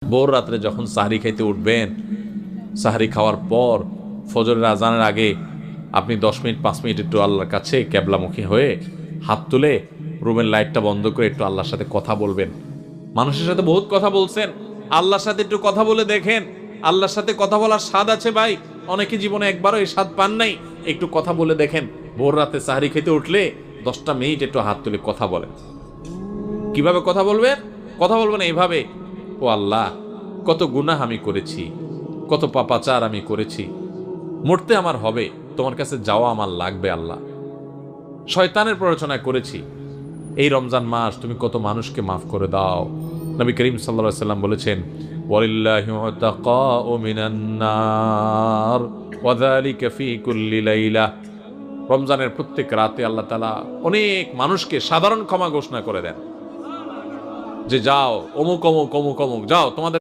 ভোর রাত্রে যখন সাহরি খাইতে উঠবেন, সাহরি খাওয়ার পর ফজরের আজানের আগে আপনি 10 মিনিট 5 মিনিট একটু আল্লাহর কাছে ক্যাবলামুখী হয়ে হাত তুলে রুমের লাইটটা বন্ধ করে একটু আল্লাহর সাথে কথা বলবেন। মানুষের সাথে বহুত কথা বলছেন, আল্লাহর সাথে একটু কথা বলে দেখেন। আল্লাহর সাথে কথা বলার স্বাদ আছে ভাই, অনেকে জীবনে একবারও এই স্বাদ পান নাই। একটু কথা বলে দেখেন, ভোর রাতে সাহরি খেতে উঠলে 10টা মিনিট একটু হাত তুলে কথা বলেন। কিভাবে কথা বলবেন? কথা বলবেন এইভাবে, ও আল্লাহ, কত গুনাহ আমি করেছি, কত পাপাচার আমি করেছি, মরতে আমার হবে, তোমার কাছে যাওয়া আমার লাগবে আল্লাহ। শয়তানের প্ররোচনা করেছি, এই রমজান মাস তুমি কত মানুষকে মাফ করে দাও। নবী করিম সাল্লাল্লাহু আলাইহি ওয়াসাল্লাম বলেছেন, ওয়ালিল্লাহি উতাকাউ মিনান নার ওয়া যালিকা ফি কুল্লি লাইলা। রমজানের প্রত্যেক রাতে আল্লাহ তাআলা অনেক মানুষকে সাধারণ ক্ষমা ঘোষণা করে দেন, যে যাও অমুক অমুক অমুক অমুক, যাও তোমাদের